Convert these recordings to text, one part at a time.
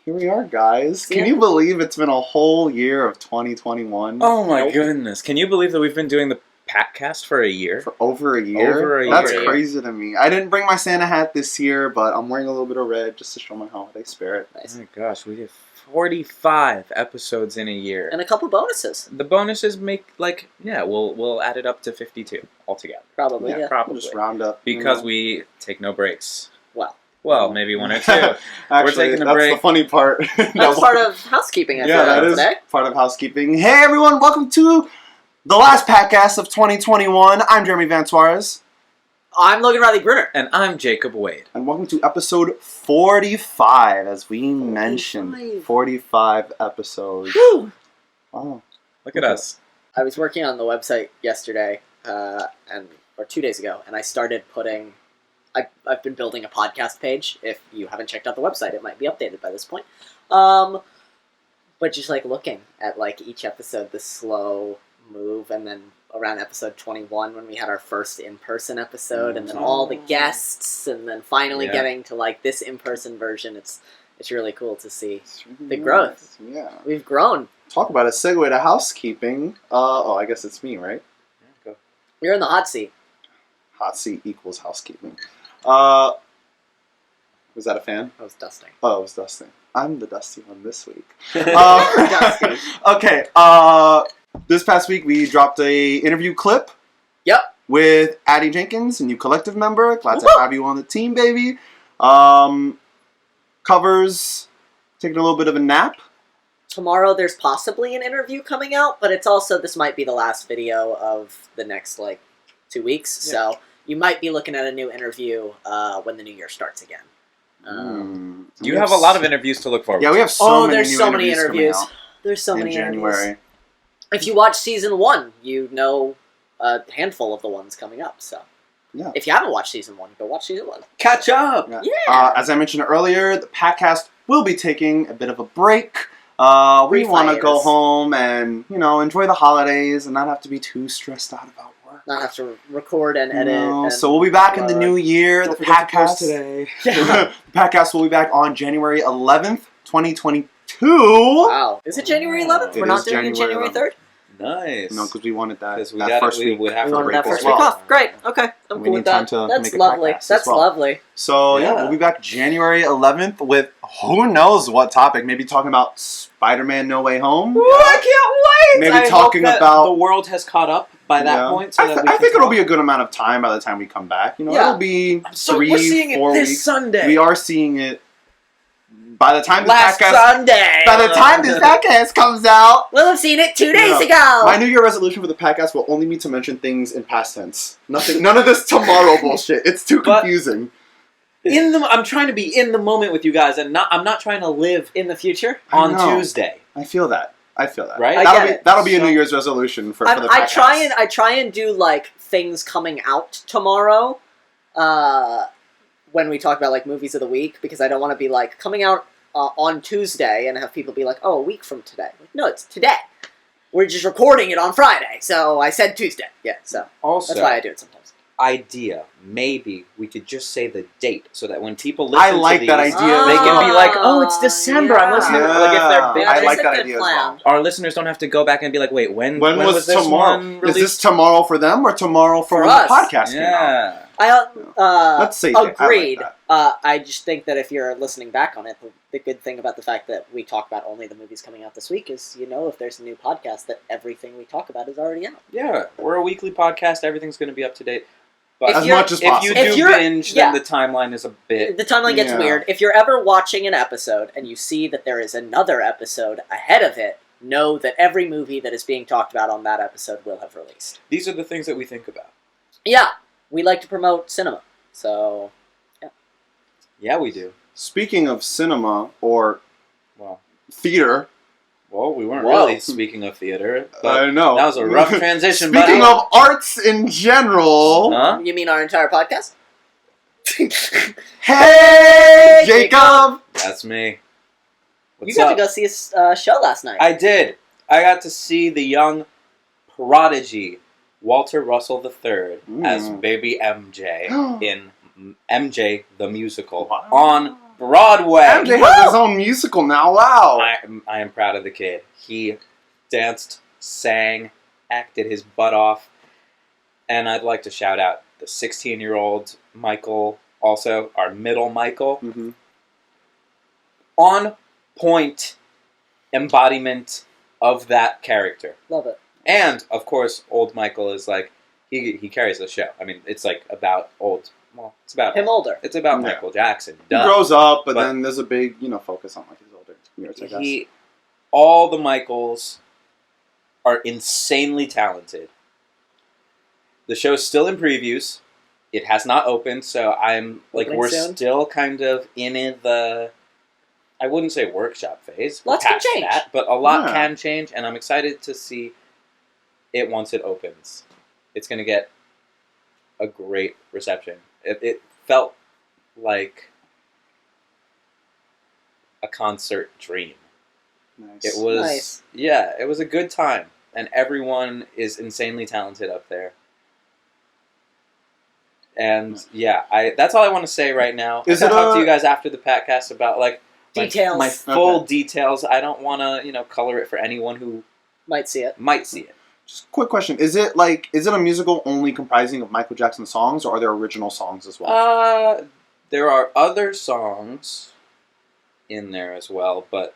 Here we are, guys. Can you believe it's been a whole year of 2021? Oh my goodness. Can you believe that we've been doing the Packcast for a year? For over a year? That's crazy to me. I didn't bring my Santa hat this year, but I'm wearing a little bit of red just to show my holiday spirit. Nice. Oh my gosh, we did 45 episodes in a year. And a couple bonuses. The bonuses make, we'll add it up to 52 altogether. Probably, yeah. Probably. We'll just round up. Because we take no breaks. Well, maybe one or two. Actually, we're taking a break. That's the funny part. That's part of housekeeping, I feel like, that is today. part of housekeeping. Hey, everyone. Welcome to the last Packcast of 2021. I'm Jeremy Van Suarez. I'm Logan Riley Brunner. And I'm Jacob Wade. And welcome to episode 45, as we mentioned. 45 episodes. Woo! Wow. Look at us. I was working on the website yesterday, or 2 days ago, and I started putting... I've been building a podcast page. If you haven't checked out the website, it might be updated by this point. But just looking at each episode, the slow move, and then around episode 21 when we had our first in-person episode, and then all the guests, and then finally getting to this in-person version. It's really cool to see the growth. Yeah, we've grown. Talk about a segue to housekeeping. I guess it's me, right? Yeah, go. You're in the hot seat. Hot seat equals housekeeping. Was that a fan? I was dusting. Oh, it was dusting. I'm the dusty one this week. Dusty. Okay. This past week we dropped a interview clip. Yep. With Addie Jenkins, a new collective member. Glad to have you on the team, baby. Covers taking a little bit of a nap. Tomorrow there's possibly an interview coming out, but it's also, this might be the last video of the next 2 weeks. Yeah. So you might be looking at a new interview when the new year starts again. You have a lot of interviews to look forward to. Yeah, we have so many there's so many interviews. Coming out there's so many in January. Interviews. If you watch season 1, you know a handful of the ones coming up. So if you haven't watched season 1, go watch season 1. Catch up! Yeah. As I mentioned earlier, the Packcast will be taking a bit of a break. We want to go home and, enjoy the holidays and not have to be too stressed out about work. Not have to record and edit. So we'll be back in the new year. The Packcast today. The Packcast will be back on January 11th, 2022. Wow. Is it January 11th? We're not doing it January 3rd? Nice. No, because we wanted that first week. We have to break that first week off. Great. Okay. I'm cool with that. That's lovely. That's lovely. So, we'll be back January 11th with who knows what topic. Maybe talking about Spider-Man No Way Home. Ooh, I can't wait! Maybe talking about... the world has caught up by that point. So I think it'll be a good amount of time by the time we come back. It'll be 3-4 weeks. We're seeing it this Sunday. We are seeing it. By the time Sunday. By the time this podcast comes out, we'll have seen it 2 days ago. My New Year resolution for the podcast will only be to mention things in past tense. None of this tomorrow bullshit. It's too confusing. I'm trying to be in the moment with you guys, and I'm not trying to live in the future on Tuesday. I feel that. Right? That'll be a New Year's resolution for the podcast. I try and do things coming out tomorrow. When we talk about movies of the week, because I don't want to be coming out on Tuesday and have people be a week from today. No, it's today. We're just recording it on Friday, so I said Tuesday. Yeah, so also, that's why I do it sometimes. Idea, maybe we could just say the date so that when people listen to these, that idea. They can be it's December. I'm listening. If they're big, I like that idea as well. Our listeners don't have to go back and be wait, when was this tomorrow? One released? Is this tomorrow for them or tomorrow for us? The podcast came out? Let's say agreed. I just think that if you're listening back on it, the good thing about the fact that we talk about only the movies coming out this week is, if there's a new podcast, that everything we talk about is already out. Yeah, we're a weekly podcast. Everything's going to be up to date. But as much as possible. If you do binge, then the timeline is a bit... The timeline gets weird. If you're ever watching an episode and you see that there is another episode ahead of it, know that every movie that is being talked about on that episode will have released. These are the things that we think about. Yeah. We like to promote cinema. So, yeah. Yeah, we do. Speaking of cinema or theater... Well, we weren't really speaking of theater. I know. That was a rough transition, Speaking of arts in general... Huh? You mean our entire podcast? Hey, Jacob! That's me. You got to go see a show last night. I did. I got to see the young prodigy, Walter Russell III, as Baby MJ in MJ the Musical on Broadway. MJ has his own musical now. Wow. I am proud of the kid. He danced, sang, acted his butt off. And I'd like to shout out the 16-year-old Michael, also our middle Michael. Mm-hmm. On point embodiment of that character. Love it. And, of course, old Michael is like, he carries the show. I mean, it's like about old. Well, it's about him older. It's about Michael Jackson. He grows up, but then there's a big, focus on like his older years, I guess. All the Michaels are insanely talented. The show's still in previews. It has not opened, so we're still kind of in the, I wouldn't say workshop phase. Lots can change. But a lot can change, and I'm excited to see it once it opens. It's going to get a great reception. It felt like a concert dream. Nice. It was, it was a good time, and everyone is insanely talented up there. And that's all I want to say right now. I'll talk to you guys after the Packcast about details. My full details. I don't want to color it for anyone who might see it. Just a quick question: is it a musical only comprising of Michael Jackson songs, or are there original songs as well? There are other songs in there as well, but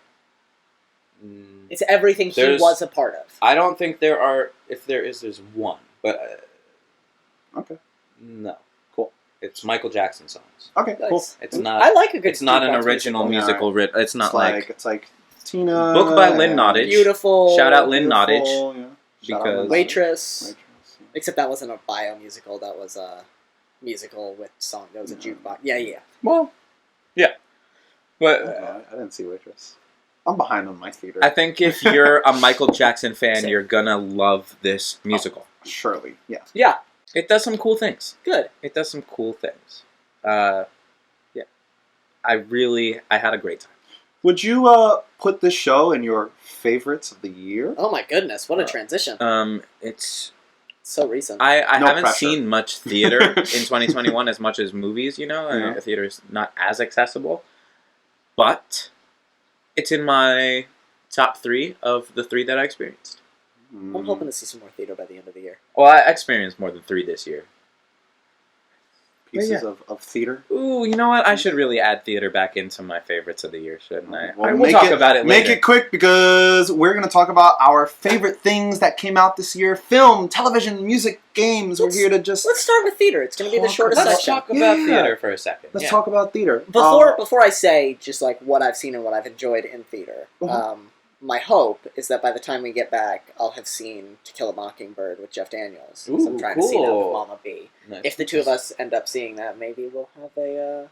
it's everything he was a part of. I don't think there are. If there is, there's one. But okay, no, cool. It's Michael Jackson songs. Okay, nice. cool. It's not. I like a good. It's not an original musical. It's not it's like Tina. Book by Lynn Nottage. Beautiful. Shout out Lynn Nottage. Yeah. Because Waitress. Except that wasn't a bio musical. That was a musical with song. That was a jukebox. Yeah. Well, yeah. But I didn't see Waitress. I'm behind on my theater. I think if you're a Michael Jackson fan, you're gonna love this musical. Oh, surely, yeah. Yeah. It does some cool things. Good. It does some cool things. I had a great time. Would you put this show in your favorites of the year? Oh my goodness, what a transition. It's so recent. I haven't seen much theater in 2021 as much as movies, Theater is not as accessible. But it's in my top 3 of the 3 that I experienced. I'm hoping to see some more theater by the end of the year. Well, I experienced more than 3 this year. Pieces of theater. Ooh, you know what? I should really add theater back into my favorites of the year, shouldn't I? Well, we'll talk about it later. Make it quick because we're going to talk about our favorite things that came out this year. Film, television, music, games. We're here to just... Let's start with theater. It's going to be the shortest section. Let's talk about theater for a second. Let's talk about theater. Before I say just what I've seen and what I've enjoyed in theater, my hope is that by the time we get back, I'll have seen To Kill a Mockingbird with Jeff Daniels. Ooh, I'm trying to see that with Mama B. Nice. If the two of us end up seeing that, maybe we'll have a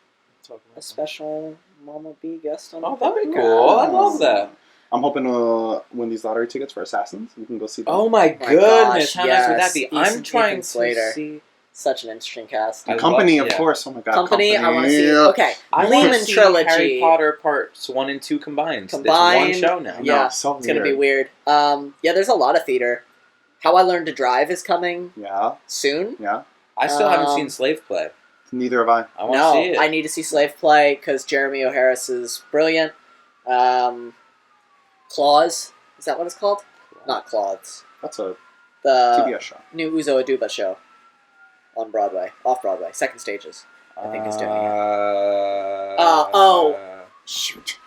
special Mama B guest on. Oh, that'd be cool. I love that. I'm hoping to win these lottery tickets for Assassins. We can go see them. Oh my goodness! How nice would that be? Ethan, I'm trying to see. Such an interesting cast. Company, of course. Oh my god. Company. I want to see. Okay. Lehman Trilogy. Harry Potter parts 1 and 2 combined. It's one show now. Yeah, it's going to be weird. There's a lot of theater. How I Learned to Drive is coming. Yeah. Soon. Yeah. I still haven't seen Slave Play. Neither have I. I want to see it. I need to see Slave Play because Jeremy O'Harris is brilliant. Claws. Is that what it's called? Not Claws. That's the TBS show. New Uzo Aduba show. On Broadway. Off-Broadway. Second Stages. I think is doing it. Shoot.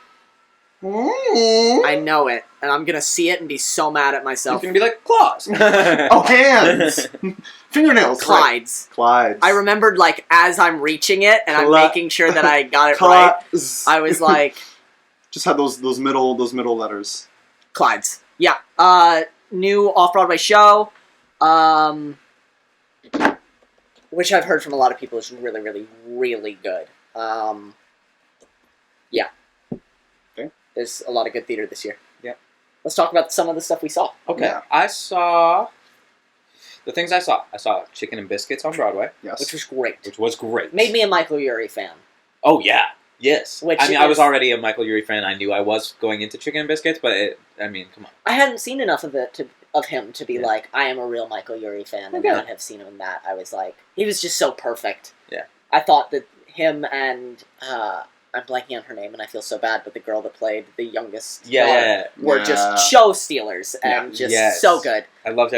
I know it. And I'm going to see it and be so mad at myself. You're going to be like, claws. Hands. Fingernails. Clydes. Clydes. I remembered, as I'm reaching it and I'm making sure that I got it right, I was like... Just had those middle letters. Clydes. Yeah. New off-Broadway show. Which I've heard from a lot of people is really, really, really good. Yeah. Okay. There's a lot of good theater this year. Yeah. Let's talk about some of the stuff we saw. Okay. Yeah. I saw... The things I saw. I saw Chicken and Biscuits on Broadway. Yes. Which was great. Made Made me a Michael Urie fan. Oh, yeah. Yes. I was already a Michael Urie fan. I knew I was going into Chicken and Biscuits, but come on. I hadn't seen enough of him to be like, I am a real Michael Urie fan, and not have seen him in that. I was like, he was just so perfect. Yeah. I thought that him and I'm blanking on her name, and I feel so bad, but the girl that played the youngest were just show stealers and just so good. I loved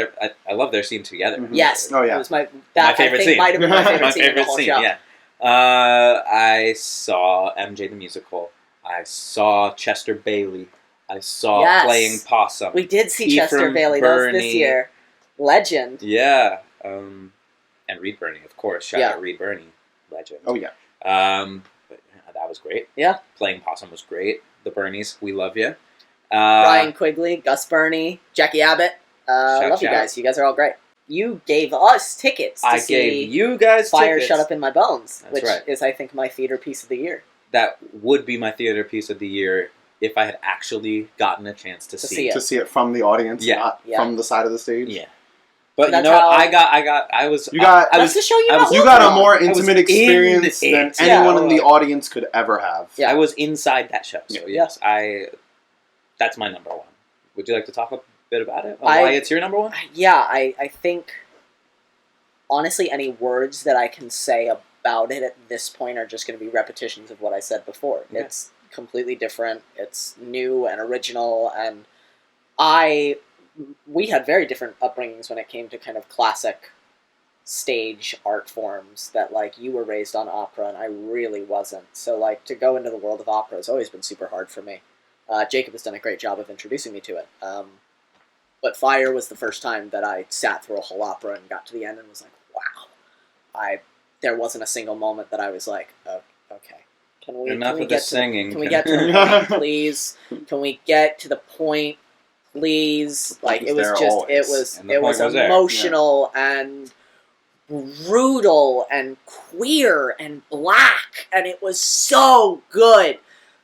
their scene together. Mm-hmm. Yes. Oh yeah. It was my favorite scene. Might have been my favorite scene in the whole show. Yeah. I saw MJ the Musical. I saw Chester Bailey. I saw Playing Possum. We did see Chester Bailey. That was this year. Legend. Yeah. And Reed Birney, of course. Shout out Reed Birney. Legend. Oh yeah. That was great. Yeah. Playing Possum was great. The Birneys, we love you. Ryan Quigley, Gus Burney, Jackie Abbott. Love you guys. You guys are all great. You gave us tickets to see gave you guys Fire tickets. Shut Up in My Bones, That's which right. is, I think, my theater piece of the year. That would be my theater piece of the year if I had actually gotten a chance to see it. To see it from the audience, not from the side of the stage. Yeah. But you know what? That's the show you got a more intimate experience than anyone in the audience could ever have. Yeah. I was inside that show. So yes, that's my number one. Would you like to talk a bit about it? Why it's your number one? Yeah, I think, honestly, any words that I can say about it at this point are just going to be repetitions of what I said before. Okay. It's completely different. It's new and original, and we had very different upbringings when it came to kind of classic stage art forms that, like, you were raised on opera and I really wasn't. So, like, to go into the world of opera has always been super hard for me. Jacob has done a great job of introducing me to it. But Fire was the first time that I sat through a whole opera and got to the end and was like, wow. There wasn't a single moment that I was like, oh, okay. Can we get to the point, please? Can we get to the point? Please, like, it was just, it was emotional and brutal and queer and black, and it was so good.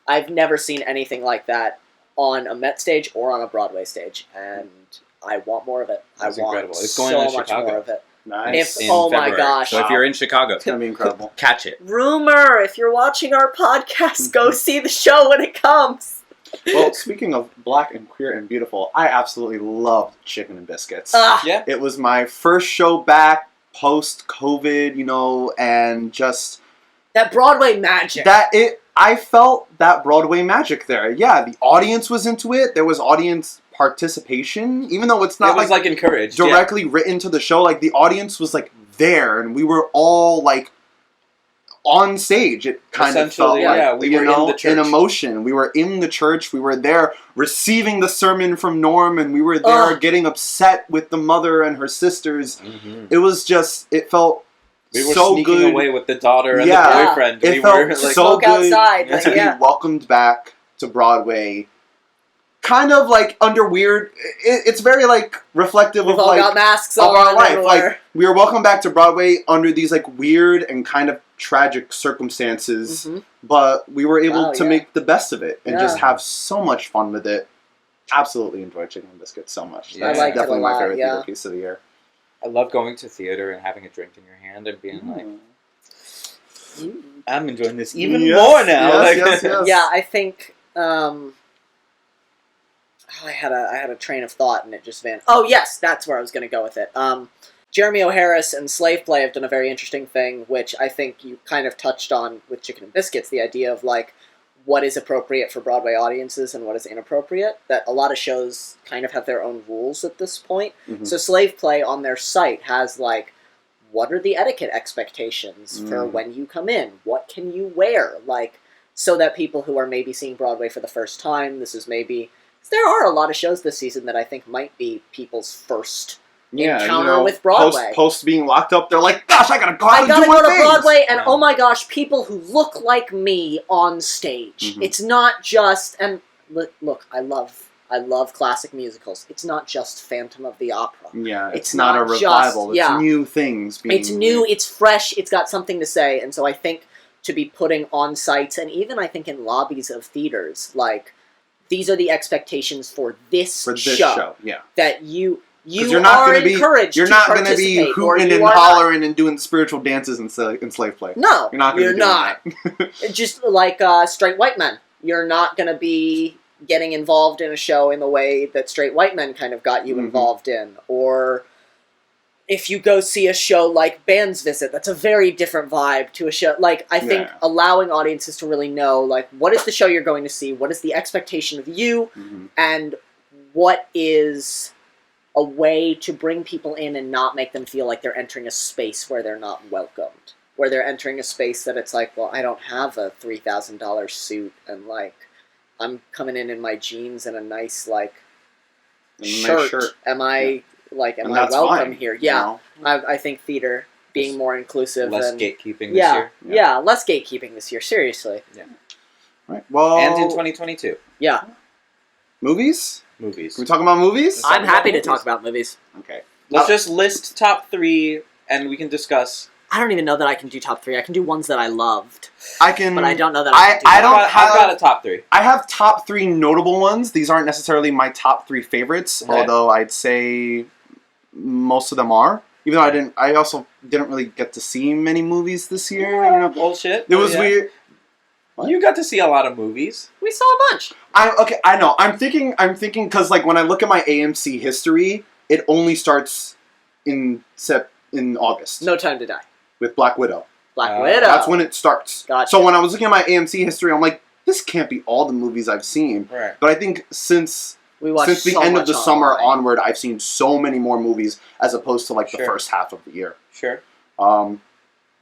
I've never seen anything like that on a Met stage or on a Broadway stage, and I want more of it. That's incredible. It's going so to much Chicago. More of it. Nice. Oh my gosh. So if you're in Chicago, it's going to be incredible. Catch it. Rumor, if you're watching our podcast, go see the show when it comes. Well, speaking of black and queer and beautiful, I absolutely loved Chicken and Biscuits. Yeah. It was my first show back post-COVID, and just... that Broadway magic. I felt that Broadway magic there. Yeah, the audience was into it. There was audience participation, even though it's not like encouraged directly written to the show. Like, the audience was like there, and we were all like on stage. It kind of felt like we were in the church. In emotion. We were in the church. We were there receiving the sermon from Norm, and we were there getting upset with the mother and her sisters. Mm-hmm. It was just. It felt. We were so sneaking good. Away with the daughter and the boyfriend. It felt so good outside, to be welcomed back to Broadway. Kind of like under weird. It's very like reflective We've of all like got masks of our life. Everywhere. Like, we were welcomed back to Broadway under these like weird and kind of tragic circumstances, but we were able to make the best of it and just have so much fun with it. Absolutely enjoyed Chicken and Biscuits so much. Yeah. That's definitely my favorite theater piece of the year. I love going to theater and having a drink in your hand and being like, I'm enjoying this even more now. Yes. Yeah, I think I had a train of thought and it just vanished. Oh yes, that's where I was going to go with it. Jeremy O'Harris and Slave Play have done a very interesting thing, which I think you kind of touched on with Chicken and Biscuits, the idea of like what is appropriate for Broadway audiences and what is inappropriate, that a lot of shows kind of have their own rules at this point. Mm-hmm. So Slave Play on their site has like, what are the etiquette expectations for when you come in? What can you wear? Like, so that people who are maybe seeing Broadway for the first time, this is maybe... There are a lot of shows this season that I think might be people's first encounter with Broadway. Post being locked up, they're like, gosh, I gotta go out and do go to things. Broadway, and oh my gosh, people who look like me on stage. Mm-hmm. It's not just, and look, I love classic musicals. It's not just Phantom of the Opera. Yeah, it's not a revival. It's new things. It's new, it's fresh, it's got something to say, and so I think to be putting on sites, and even I think in lobbies of theaters, like, these are the expectations for this show. Yeah. That you you're not are gonna be, encouraged You're to not going to be hooting and hollering and doing spiritual dances in Slave Play. No, you're not going to be doing that. Just like Straight White Men. You're not going to be getting involved in a show in the way that Straight White Men kind of got you involved in. Or if you go see a show like Band's Visit, that's a very different vibe to a show. Like, I think allowing audiences to really know, like, what is the show you're going to see? What is the expectation of you? And what is a way to bring people in and not make them feel like they're entering a space where they're not welcomed. Where they're entering a space that it's like, well, I don't have a $3,000 suit, and, like, I'm coming in my jeans and a nice, like, shirt. Am I welcome here? Yeah. You know? I think theater being more inclusive. Less gatekeeping this year. Yeah, less gatekeeping this year, seriously. Yeah. Right. Well, and in 2022. Yeah. Movies? Movies. Can we talk about movies? I'm happy to talk about movies. Okay. Let's just list top 3 and we can discuss. I don't even know that I can do top 3. I can do ones that I loved. I can, but I don't know that I've got a top 3. I have top 3 notable ones. These aren't necessarily my top 3 favorites, although I'd say most of them are. Even though I also didn't really get to see many movies this year. Yeah, you know, bullshit. It was weird. What? You got to see a lot of movies. We saw a bunch. I know. I'm thinking because, like, when I look at my AMC history, it only starts in August. No Time to Die. With Black Widow. Black Widow. That's when it starts. Gotcha. So when I was looking at my AMC history, I'm like, this can't be all the movies I've seen. Right. But I think since the end of the summer onward, I've seen so many more movies as opposed to, like, the first half of the year. Sure.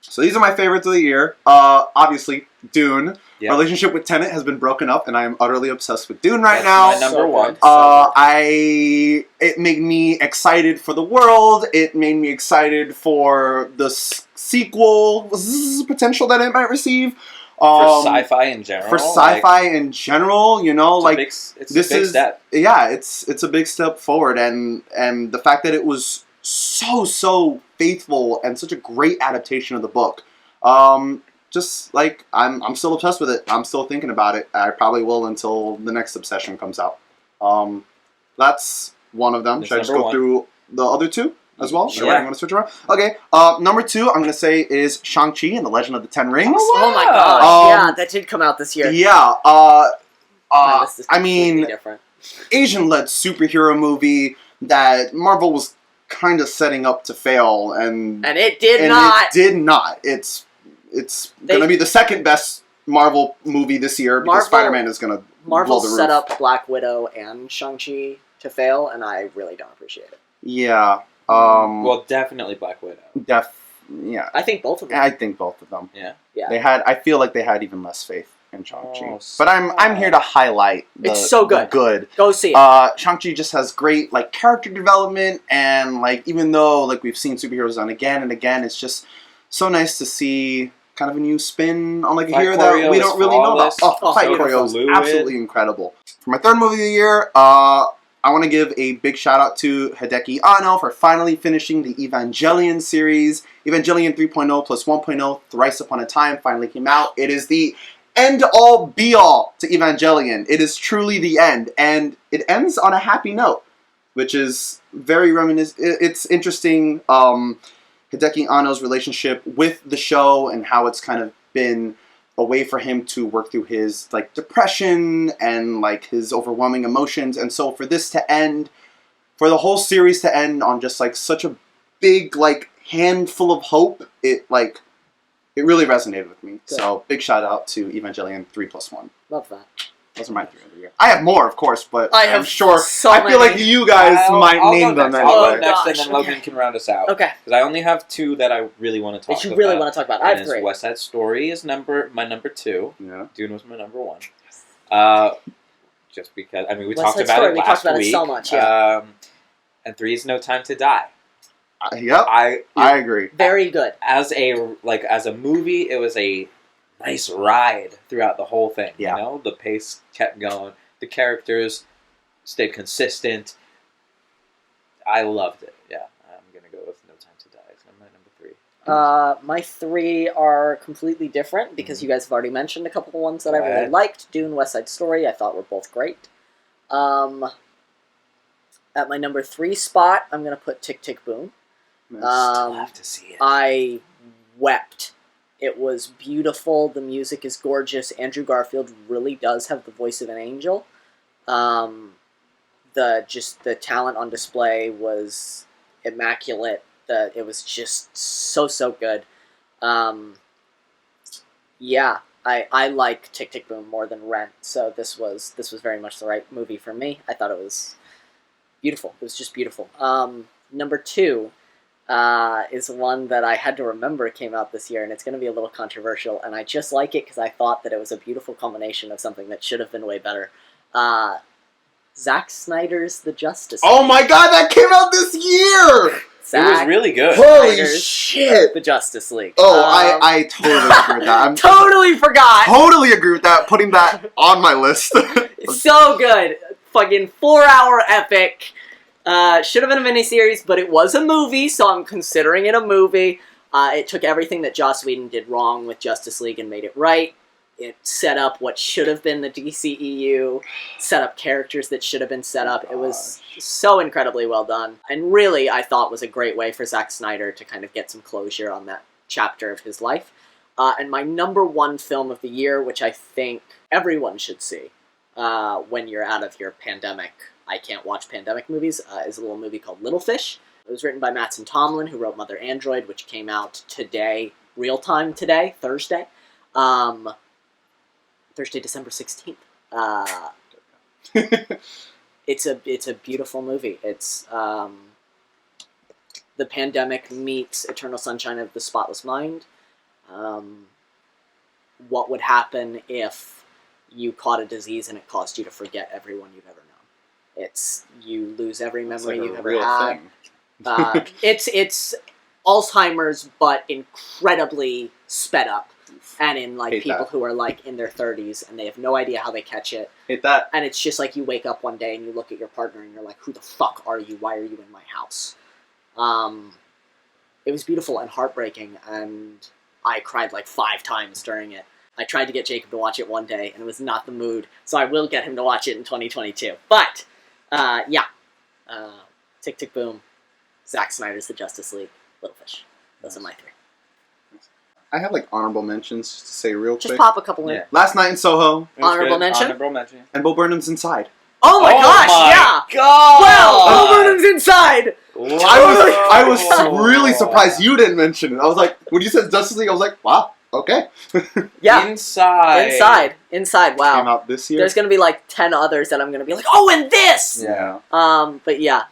So these are my favorites of the year. Obviously, Dune. Yep. My relationship with Tenet has been broken up, and I am utterly obsessed with Dune right now. My number one. It made me excited for the world. It made me excited for the sequel potential that it might receive. For sci-fi in general. You know, it's a big step. Yeah, it's a big step forward, and the fact that it was so faithful and such a great adaptation of the book. Just like I'm still obsessed with it. I'm still thinking about it. I probably will until the next obsession comes out. That's one of them. Should I just go through the other 2 as well? Sure. I'm going to switch around. Okay. Number 2, I'm going to say is Shang-Chi and the Legend of the Ten Rings. Oh my gosh! Yeah, that did come out this year. Yeah. I mean, different. Asian-led superhero movie that Marvel was kind of setting up to fail, and it did not. It did not. It's going to be the second best Marvel movie this year because Spider-Man is going to Marvel blow the roof. set up Black Widow and Shang-Chi to fail, and I really don't appreciate it. Yeah. Well, definitely Black Widow. Yeah. I think both of them. I think both of them. Yeah. I feel like they had even less faith in Shang-Chi. But I'm here to highlight it's so good. Good. Go see it. Shang-Chi just has great, like, character development, and, like, even though, like, we've seen superheroes done again and again, it's just so nice to see kind of a new spin on, like, a hero that we don't really know about. Fight choreo is absolutely incredible. For my third movie of the year, I want to give a big shout out to Hideki Anno for finally finishing the Evangelion series. Evangelion 3.0 plus 1.0, Thrice Upon a Time, finally came out. It is the end-all, be-all to Evangelion. It is truly the end, and it ends on a happy note, which is very reminiscent. It's interesting, Hideki Anno's relationship with the show and how it's kind of been a way for him to work through his, like, depression and, like, his overwhelming emotions. And so for this to end, for the whole series to end on just, like, such a big, like, handful of hope, it really resonated with me. Good. So big shout out to Evangelion 3+1. Love that. Those are my 3 of the year. I have more, of course, but I'm sure. So I feel like you guys might name them anyway. I'll go next, and then Logan can round us out. Okay. Because I only have 2 that I really want to talk about. That you really want to talk about. I have 3. West Side Story is my number 2. Yeah. Dune was my number 1. Just because, I mean, we talked about it last week. We talked about it so much, yeah. And 3 is No Time to Die. Yep. I agree. Very good. As a movie, it was a nice ride throughout the whole thing. Yeah. You know, the pace kept going. The characters stayed consistent. I loved it. Yeah, I'm gonna go with No Time to Die. It's my number 3. My 3 are completely different because you guys have already mentioned a couple of ones that I really liked. Dune, West Side Story, I thought were both great. At my number 3 spot, I'm gonna put Tick Tick Boom. Still have to see it. I wept. It was beautiful. The music is gorgeous. Andrew Garfield really does have the voice of an angel. The talent on display was immaculate. It was just so good. Yeah, I like Tick Tick Boom more than Rent, so this was very much the right movie for me. I thought it was beautiful. It was just beautiful. Number 2 is one that I had to remember came out this year, and it's going to be a little controversial, and I just like it because I thought that it was a beautiful culmination of something that should have been way better. Zack Snyder's The Justice League. Oh my god, that came out this year! It was really good. Holy shit! The Justice League. Oh, I totally agree with that. Totally forgot! Totally agree with that, putting that on my list. It's so good. Fucking 4-hour epic. Should have been a miniseries, but it was a movie, so I'm considering it a movie. It took everything that Joss Whedon did wrong with Justice League and made it right. It set up what should have been the DCEU, set up characters that should have been set up. It was so incredibly well done. And really, I thought was a great way for Zack Snyder to kind of get some closure on that chapter of his life. And my number 1 film of the year, which I think everyone should see when you're out of your pandemic, I can't watch pandemic movies, is a little movie called Little Fish. It was written by Mattson Tomlin, who wrote Mother Android, which came out today, real time today, Thursday. Thursday, December 16th. It's a beautiful movie. It's the pandemic meets Eternal Sunshine of the Spotless Mind. What would happen if you caught a disease and it caused you to forget everyone you've ever known? You lose every memory you've ever had. It's Alzheimer's, but incredibly sped up. And in people who are in their 30s and they have no idea how they catch it. Hate that. And it's just you wake up one day and you look at your partner and you're like, who the fuck are you? Why are you in my house? It was beautiful and heartbreaking, and I cried 5 times during it. I tried to get Jacob to watch it one day and it was not the mood, so I will get him to watch it in 2022. But, Tick Tick Boom, Zack Snyder's The Justice League, Little Fish. Those are my 3. I have honorable mentions to say real quick. Just pop a couple in. Yeah. Last Night in Soho. Honorable mention. And Bo Burnham's Inside. Oh my gosh, yeah! God. Wow, Bo Burnham's Inside! I was really surprised you didn't mention it. I was like, when you said Justice League, I was like, wow, okay. Yeah. Inside, wow. Came out this year. There's gonna be 10 others that I'm gonna be like, oh, and this! Yeah. But yeah.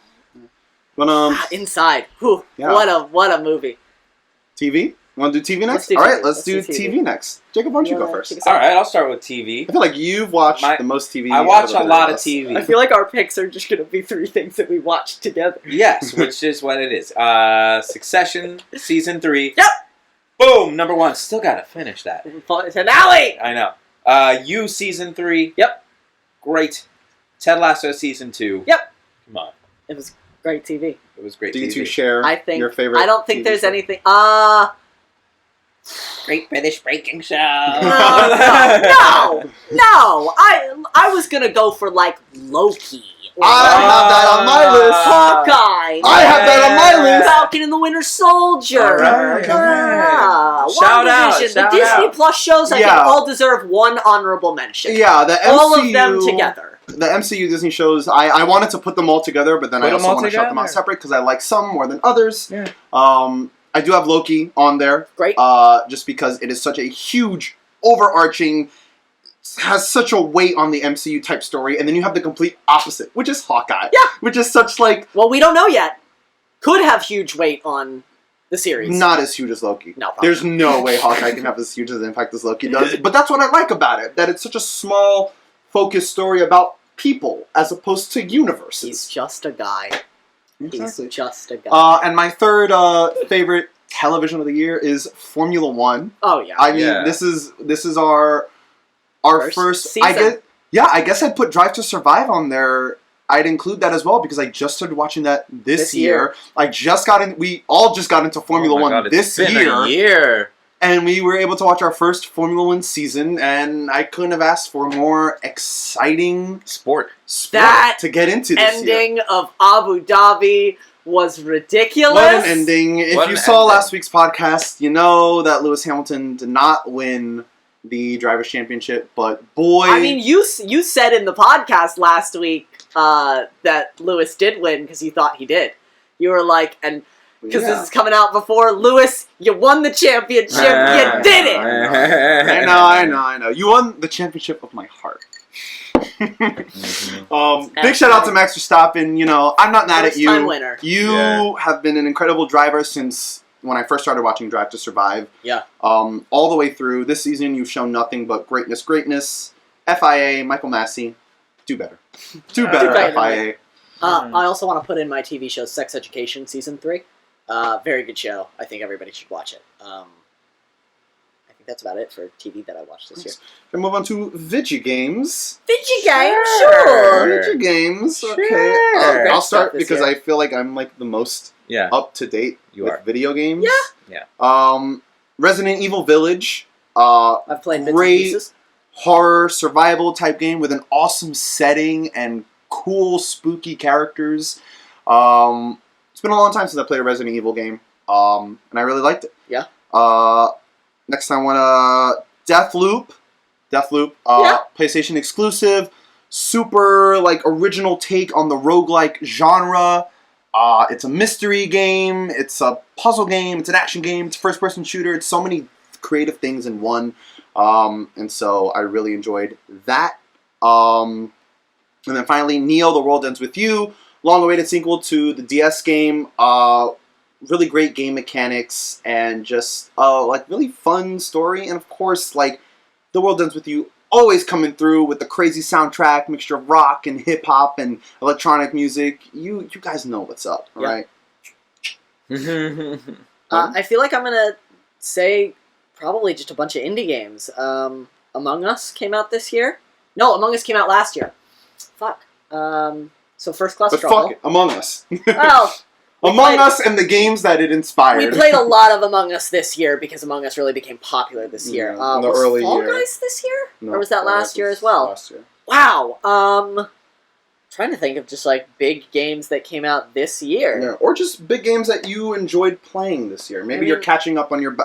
But, Inside. Whew. Yeah. What a movie. TV? You want to do TV next? Do All TV. right, let's do TV next. Jacob, why don't you go first? All right, I'll start with TV. I feel like you've watched the most TV. I watch a lot of TV. I feel like our picks are just going to be 3 things that we watched together. Yes, which is what it is. Succession, Season 3. Yep! Boom, number 1. Still got to finish that. Finale! I know. You, Season 3. Yep. Great. Ted Lasso, Season 2. Yep. Come on. It was great TV. It was great TV. TV. Do you two share your favorite I don't think TV there's show? anything... Great British Baking Show. No. I was gonna go for Loki. I have that on my list. Hawkeye. I have that on my list. Falcon and the Winter Soldier. Right. Shout out. The Disney Plus shows I think all deserve one honorable mention. Yeah, the MCU. All of them together. The MCU Disney shows, I wanted to put them all together, but then I also want to shut them out separate because I like some more than others. Yeah. I do have Loki on there. Great. Just because it is such a huge, overarching, has such a weight on the MCU type story, and then you have the complete opposite, which is Hawkeye. Yeah. Which is such Well, we don't know yet. Could have huge weight on the series. Not as huge as Loki. No, probably. There's no way Hawkeye can have as huge an impact as Loki does. But that's what I like about it, that it's such a small, focused story about people, as opposed to universes. He's just a guy. Exactly. He's just a guy. And my third favorite television of the year is Formula One. Oh yeah. I mean, this is our first season. I guess I'd put Drive to Survive on there. I'd include that as well because I just started watching that this year. We all just got into Formula One this year. And we were able to watch our first Formula One season, and I couldn't have asked for a more exciting sport to get into this ending of Abu Dhabi was ridiculous. What an ending. If you saw last week's podcast, you know that Lewis Hamilton did not win the Drivers' Championship, but boy... I mean, you said in the podcast last week that Lewis did win because you thought he did. You were like, and Because this is coming out before Lewis. You won the championship. You did it. I know. You won the championship of my heart. Big shout out to Max Verstappen. You know, I'm not mad at you. First-time winner. You have been an incredible driver since when I first started watching Drive to Survive. Yeah. All the way through. This season, you've shown nothing but greatness. FIA, Michael Massey, do better. Do better, FIA. I also want to put in my TV show Sex Education Season 3. Very good show. I think everybody should watch it. I think that's about it for TV that I watched this year. We'll move on to video games. Video games? Sure. Video games. Sure. Okay. I'll start because I feel like I'm like the most up to date with video games. Yeah. Resident Evil Village. I've played bits and pieces. Horror survival type game with an awesome setting and cool spooky characters. It's been a long time since I played a Resident Evil game, and I really liked it. Yeah. Next I want Deathloop. PlayStation exclusive, super like original take on the roguelike genre. It's a mystery game, it's a puzzle game, it's an action game, it's a first-person shooter. It's so many creative things in one. And so I really enjoyed that. And then finally, Neo: The World Ends With You. Long-awaited sequel to the DS game. Really great game mechanics and just like really fun story. And of course, like The World Ends With You, always coming through with the crazy soundtrack, mixture of rock and hip hop and electronic music. You guys know what's up, right? I feel like I'm gonna say probably just a bunch of indie games. Among Us came out this year. No, Among Us came out last year. Fuck. So First Class Trouble. Fuck it, Among Us. Well, Among Us and the games that it inspired. We played a lot of Among Us this year because Among Us really became popular this year. In the was early Fall year. Guys this year? No, or was that Fall last Guys year was as well? Last year. Wow. Trying to think of just like big games that came out this year. Yeah, or just big games that you enjoyed playing this year. Maybe you're catching up on your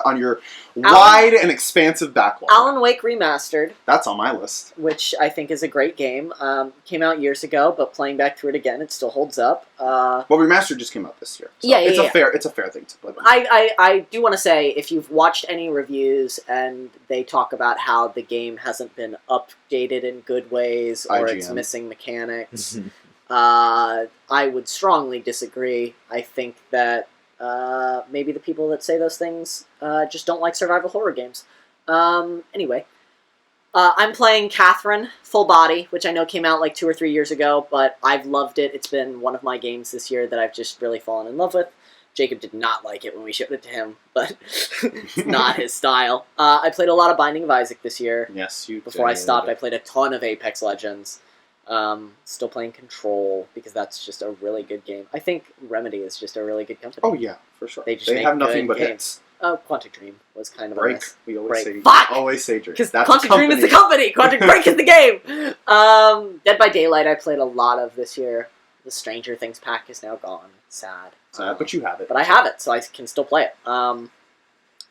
wide and expansive backlog. Alan Wake Remastered. That's on my list. Which I think is a great game. Came out years ago, but playing back through it again, it still holds up. Well, Remastered just came out this year. So it's a fair thing to put in. I do want to say, if you've watched any reviews and they talk about how the game hasn't been updated in good ways or IGN. it's missing mechanics, I would strongly disagree. I think that maybe the people that say those things just don't like survival horror games. Anyway, I'm playing Catherine Full Body, which I know came out like 2 or 3 years ago, but I've loved it. It's been one of my games this year that I've just really fallen in love with. Jacob did not like it when we showed it to him, but it's not his style. I played a lot of Binding of Isaac this year. Yes, you Before I stopped, I played a ton of Apex Legends. Still playing Control, because that's just a really good game. I think Remedy is just a really good company. Oh yeah, for sure. They have nothing but games. hits. Quantic Dream was kind of Break. a miss. We always say Fuck! Always say Drake. Because Quantic Dream is the company! Quantic Break is the game! Dead by Daylight I played a lot of this year. The Stranger Things pack is now gone. Sad. But you have it. But I have it, so I can still play it.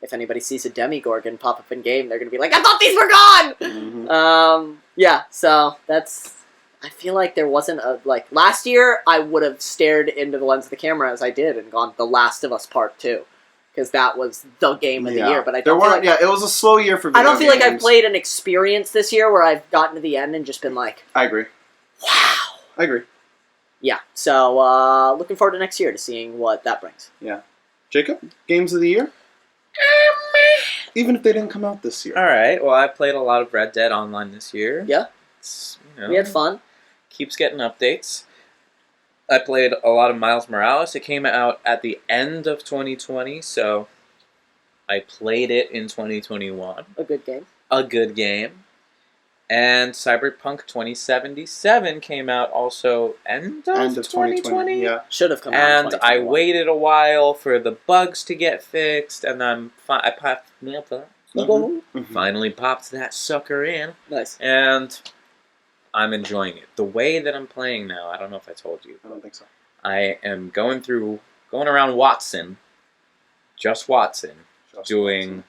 If anybody sees a Demigorgon pop up in game, they're going to be like, I thought these were gone! Mm-hmm. Yeah, so that's... I feel like there wasn't a... Like, last year, I would have stared into the lens of the camera as I did and gone, The Last of Us Part 2. Because that was the game of the year. But I don't feel like... Yeah, it was a slow year for video I don't feel games. like I've played an experience this year where I've gotten to the end and just been like... I agree. Wow! I agree. Yeah, so looking forward to next year to seeing what that brings. Yeah. Jacob, games of the year? Even if they didn't come out this year. Alright, well I played a lot of Red Dead Online this year. Yeah? We had fun. Keeps getting updates. I played a lot of Miles Morales. It came out at the end of 2020, so I played it in 2021. A good game. A good game. And Cyberpunk 2077 came out also end of 2020. Yeah. Should have come out. And I waited a while for the bugs to get fixed, and I'm finally popped that sucker in. Nice. And I'm enjoying it. The way that I'm playing now, I don't know if I told you. I don't think so. I am going around Watson, just Watson, clearing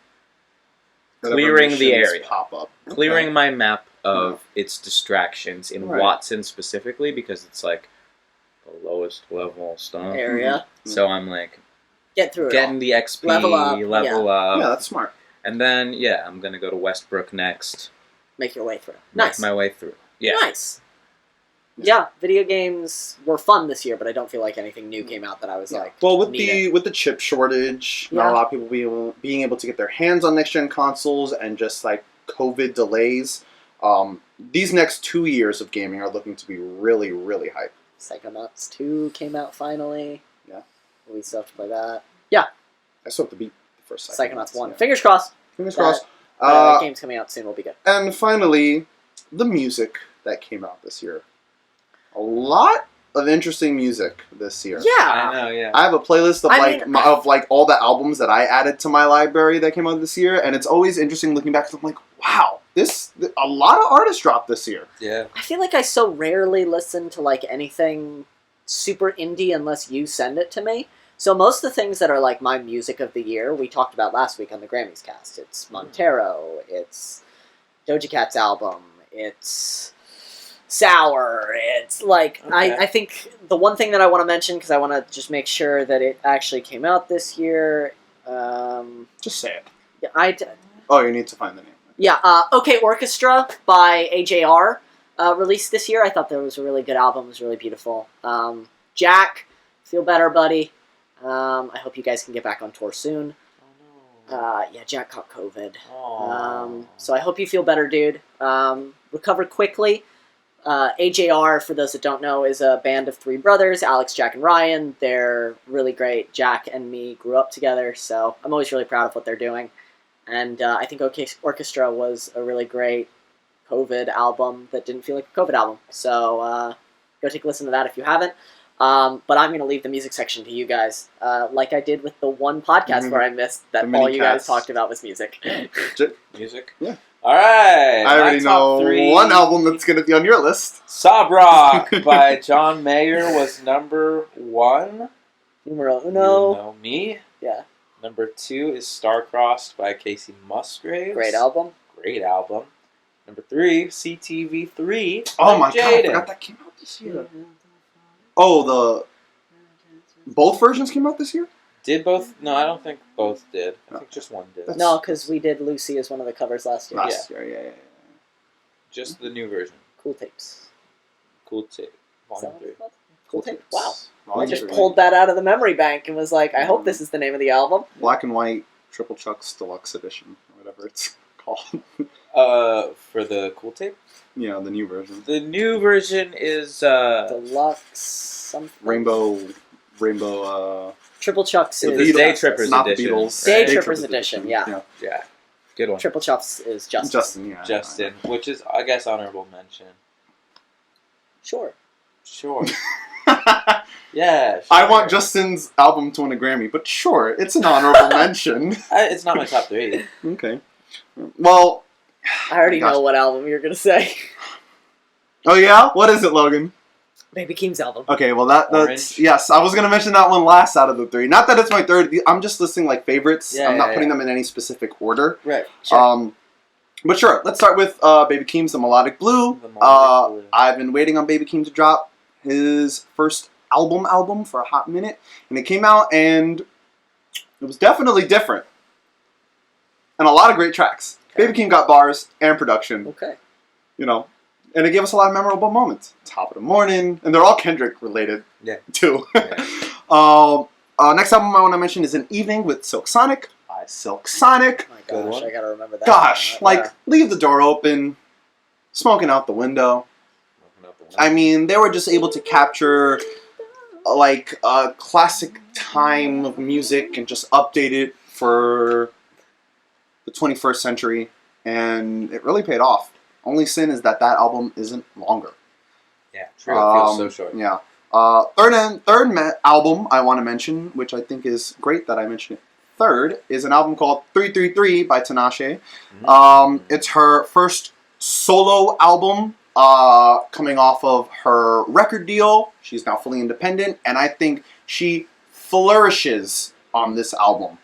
the area. Pop up. Clearing my map of its distractions in Watson specifically, because it's like the lowest level stuff. Area. So I'm like Get through it. Getting all. the XP, Level up. Yeah, that's smart. And then, I'm going to go to Westbrook next. Make your way through. Make my way through. Yeah. Nice. Yeah, video games were fun this year, but I don't feel like anything new came out that I was like. Well, with the chip shortage, not a lot of people being able to get their hands on next gen consoles, and just like COVID delays, these next 2 years of gaming are looking to be really, really hype. Psychonauts 2 came out finally. Yeah, we still have to play that. Yeah, I still have to beat the first Psychonauts 1. Yeah. Fingers crossed. Fingers crossed. Game's coming out soon. Will be good. And finally, the music that came out this year. A lot of interesting music this year. Yeah, I know. Yeah, I have a playlist of all the albums that I added to my library that came out this year, and it's always interesting looking back. 'Cause I'm like, wow, a lot of artists dropped this year. Yeah, I feel like I so rarely listen to like anything super indie unless you send it to me. So most of the things that are like my music of the year, we talked about last week on the Grammys cast. It's Montero. It's Doja Cat's album. It's Sour. It's like I think the one thing that I want to mention, because I want to just make sure that it actually came out this year. Just say it. Yeah, Oh, you need to find the name. Yeah, OK Orchestra by AJR released this year. I thought that was a really good album. It was really beautiful. Jack, feel better, buddy. I hope you guys can get back on tour soon. Yeah, Jack caught COVID. So I hope you feel better, dude. Recover quickly. AJR, for those that don't know, is a band of 3 brothers, Alex, Jack, and Ryan. They're really great. Jack and me grew up together, so I'm always really proud of what they're doing. And I think OK Orchestra was a really great COVID album that didn't feel like a COVID album. So go take a listen to that if you haven't. But I'm going to leave the music section to you guys, like I did with the one podcast where I missed that all you guys talked about was music. music? Yeah. All right. I already know one album that's going to be on your list. Sob Rock by John Mayer was number 1. Numero uno. You know me. Yeah. Number 2 is Star-Crossed by Casey Musgraves. Great album. Great album. Number 3, CTV3. Oh my god, I forgot that came out this year. Oh, both versions came out this year? Did both? No, I don't think both did. I think just one did. No, because we did Lucy as one of the covers last year. Yeah. Just the new version. Cool Tapes. Cool Tape. Volume 3. Cool Tape. Wow. Volume I just 3. pulled that out of the memory bank and was like, I hope this is the name of the album. Black and White Triple Chuck's Deluxe Edition, or whatever it's called. For the Cool Tape? Yeah, the new version. The new version is Deluxe something. Rainbow Triple Chuck's is the Day Trippers not edition. Beatles. Day Trippers edition, yeah. Yeah. Good one. Triple Chuck's is Justin. Justin, which is, I guess, honorable mention. Sure. Yeah. Sure. I want Justin's album to win a Grammy, but sure, it's an honorable mention. It's not my top 3. Okay. Well, I already know what album you're going to say. Oh yeah? What is it, Logan? Baby Keem's album. Okay, well that's yes. I was gonna mention that one last out of the 3. Not that it's my third. I'm just listing like favorites. I'm not putting them in any specific order. Right. Sure. But sure, let's start with Baby Keem's The Melodic Blue. I've been waiting on Baby Keem to drop his first album for a hot minute, and it came out, and it was definitely different, and a lot of great tracks. Okay. Baby Keem got bars and production. Okay. You know. And it gave us a lot of memorable moments. Top of the Morning, and they're all Kendrick related, too. Yeah. Next album I want to mention is An Evening with Silk Sonic by Silk Sonic. Oh my gosh, I gotta remember that. Gosh, leave the door open, smoking out the window. I mean, they were just able to capture like a classic time of music and just update it for the 21st century, and it really paid off. Only sin is that album isn't longer. Yeah, true. It feels so short. Yeah. Third album I want to mention, which I think is great that I mentioned it third, is an album called 333 by Tinashe. It's her first solo album coming off of her record deal. She's now fully independent, and I think she flourishes on this album.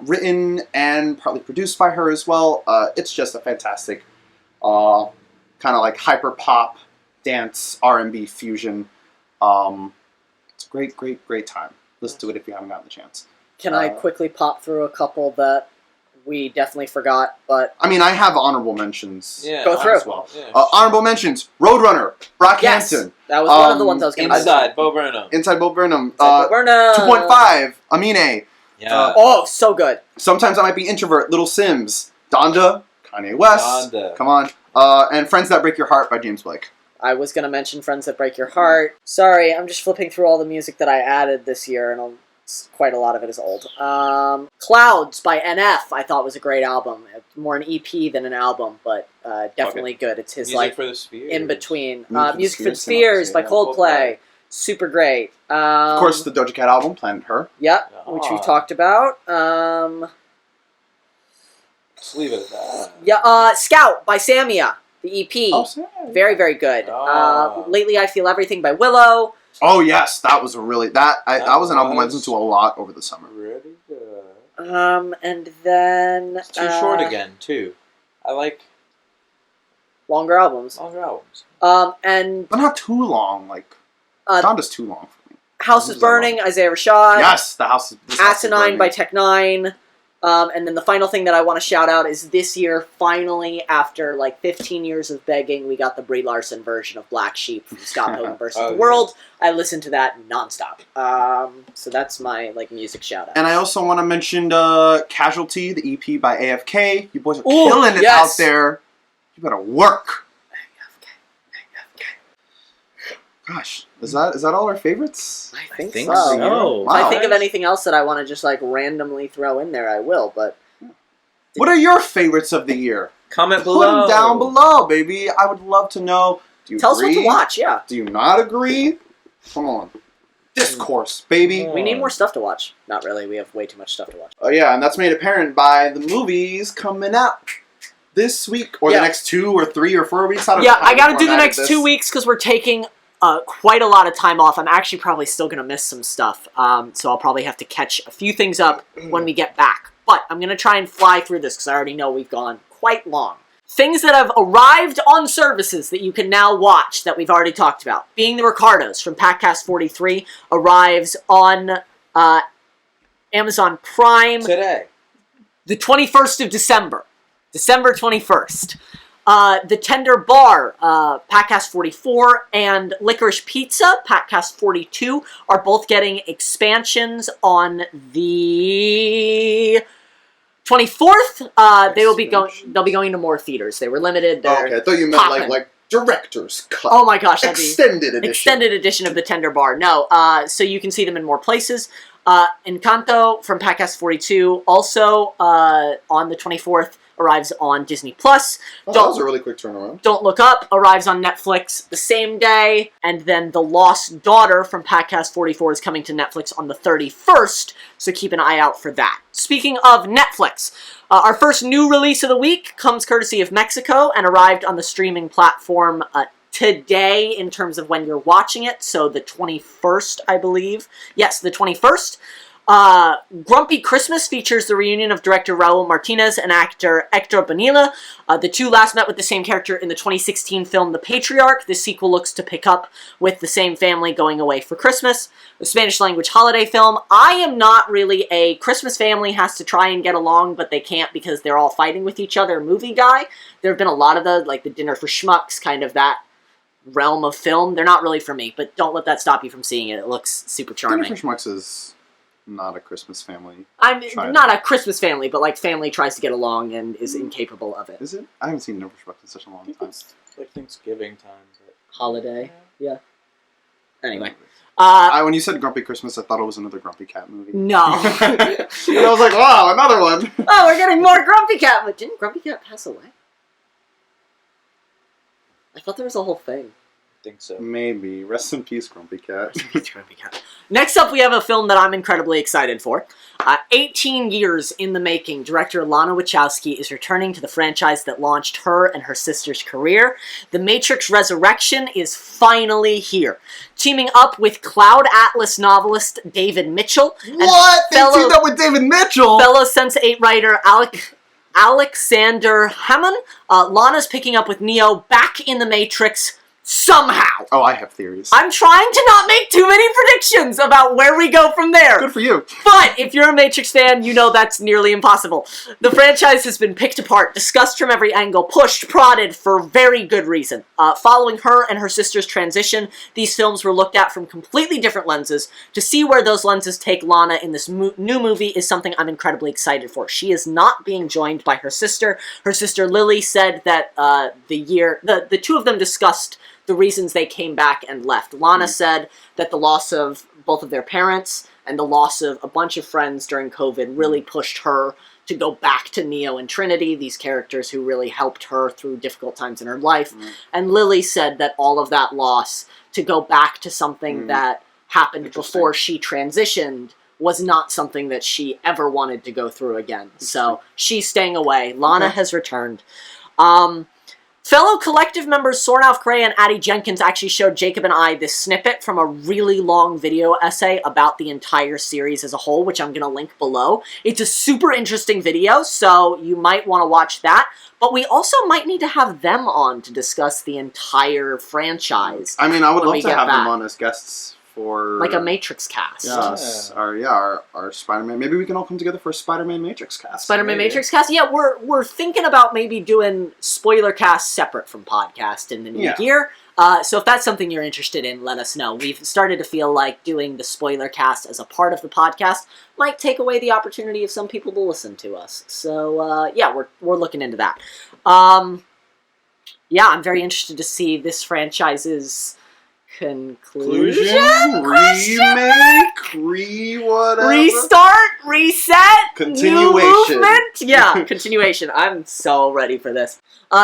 Written and partly produced by her as well. It's just a fantastic kind of like hyper pop dance R&B fusion. It's a great time. listen to it if you haven't gotten the chance. Can I quickly pop through a couple that we definitely forgot, but... I mean, I have honorable mentions. Yeah, go through. As well. Yeah, honorable mentions. Roadrunner. Brockhampton. Yes, that was one of the ones I was going to mention. Inside Bo Burnham. Inside Bo Burnham. Bo Burnham. 2.5. Amine. Yeah. Oh, so good. Sometimes I Might Be Introvert. Little Sims. Donda. Kanye West. Donda. Come on. And Friends That Break Your Heart by James Blake. I was going to mention Friends That Break Your Heart. Sorry, I'm just flipping through all the music that I added this year, and quite a lot of it is old. Clouds by NF, I thought was a great album. More an EP than an album, but definitely good. It's his Music for the Spheres. in between. Music Music for the Spheres by Coldplay. Super great. Of course, the Doja Cat album, Planet Her. Yep, which we talked about. Just leave it at that. Yeah, Scout by Samia, the EP. Oh, sad. Very, very good. Oh. Lately I Feel Everything by Willow. Oh yes, that was a really that was an album I listened to a lot over the summer. Really good. And then It's too short again, too. I like longer albums. longer albums. And But not too long. Like Donda's too long for me. House is Burning, Isaiah Rashad. Yes, the house. Asinine by Tech Nine. And then the final thing that I want to shout out is this year, finally, after like 15 years of begging, we got the Brie Larson version of Black Sheep from Scott Pilgrim vs. the World. I listened to that nonstop. So that's my like music shout out. And I also want to mention Casualty, the EP by AFK. You boys are killing it out there. You better work. Gosh, is that all our favorites? I think so. Wow. Wow. If I think of anything else that I want to just like randomly throw in there, I will. But What are your favorites of the year? Comment Put below. them down below, baby. I would love to know. Do you tell agree? us what to watch. Yeah, Do you not agree? Come on. Discourse, baby. we need more stuff to watch. Not really. We have way too much stuff to watch. Oh yeah, and that's made apparent by the movies coming out this week or the next 2 or 3 or 4 weeks. I don't know. I got to do the next 2 weeks because we're taking quite a lot of time off. I'm actually probably still going to miss some stuff, so I'll probably have to catch a few things up when we get back. But I'm going to try and fly through this because I already know we've gone quite long. Things that have arrived on services that you can now watch that we've already talked about. Being the Ricardos from Packcast 43 arrives on Amazon Prime Today. the 21st of December. December 21st. The Tender Bar, Packcast 44, and Licorice Pizza, Packcast 42, are both getting expansions on the 24th. They'll be going to more theaters. They were limited. Okay, I thought you meant like director's cut. Oh my gosh, that'd be extended edition. Extended edition of the Tender Bar. No, so you can see them in more places. Encanto from Packcast 42, also on the 24th. Arrives on Disney+. Plus. That was a really quick turnaround. Don't Look Up arrives on Netflix the same day. And then The Lost Daughter from Packcast 44 is coming to Netflix on the 31st, so keep an eye out for that. Speaking of Netflix, our first new release of the week comes courtesy of Mexico and arrived on the streaming platform today in terms of when you're watching it, so the 21st, I believe. Yes, the 21st. Grumpy Christmas features the reunion of director Raul Martinez and actor Hector Bonilla. The two last met with the same character in the 2016 film The Patriarch. This sequel looks to pick up with the same family going away for Christmas. The Spanish-language holiday film. I am not really a Christmas family has to try and get along, but they can't because they're all fighting with each other movie guy. There have been a lot of the Dinner for Schmucks, kind of that realm of film. They're not really for me, but don't let that stop you from seeing it. It looks super charming. Dinner for Schmucks is not a Christmas family. I'm not a Christmas family, but like family tries to get along and is incapable of it. Is it? I haven't seen Dinner for Schmucks in such a long time. It's like Thanksgiving time. But... Holiday. Yeah. Anyway. When you said Grumpy Christmas, I thought it was another Grumpy Cat movie. No. And I was like, wow, another one. Oh, we're getting more Grumpy Cat. But didn't Grumpy Cat pass away? I thought there was a whole thing. Think so. Maybe. Rest in peace, Grumpy Cat. Grumpy Cat. Next up, we have a film that I'm incredibly excited for. 18 years in the making, director Lana Wachowski is returning to the franchise that launched her and her sister's career. The Matrix Resurrection is finally here. Teaming up with Cloud Atlas novelist David Mitchell. What? They teamed up with David Mitchell? Fellow Sense8 writer Alexander Hammond. Lana's picking up with Neo back in the Matrix. Somehow. Oh, I have theories. I'm trying to not make too many predictions about where we go from there. Good for you. But if you're a Matrix fan, you know that's nearly impossible. The franchise has been picked apart, discussed from every angle, pushed, prodded for very good reason. Following her and her sister's transition, these films were looked at from completely different lenses. To see where those lenses take Lana in this new movie is something I'm incredibly excited for. She is not being joined by her sister. Her sister Lily said that the two of them discussed the reasons they came back and left. Lana said that the loss of both of their parents and the loss of a bunch of friends during COVID really pushed her to go back to Neo and Trinity, these characters who really helped her through difficult times in her life. And Lily said that all of that loss, to go back to something that happened before she transitioned, was not something that she ever wanted to go through again. So she's staying away. Lana has returned. Fellow Collective members Sornauf Gray and Addie Jenkins actually showed Jacob and I this snippet from a really long video essay about the entire series as a whole, which I'm going to link below. It's a super interesting video, so you might want to watch that. But we also might need to have them on to discuss the entire franchise. I mean, I would love to have them on as guests for... like a Matrix cast. Yes. Our Spider-Man. Maybe we can all come together for a Spider-Man Matrix cast. Spider-Man Matrix cast? Yeah, we're thinking about maybe doing spoiler cast separate from podcast in the new year. So if that's something you're interested in, let us know. We've started to feel like doing the spoiler cast as a part of the podcast might take away the opportunity of some people to listen to us. So, yeah, we're looking into that. Yeah, I'm very interested to see this franchise's conclusion? Remake? Whatever? Restart? Reset? Continuation. New movement? Yeah, continuation. I'm so ready for this.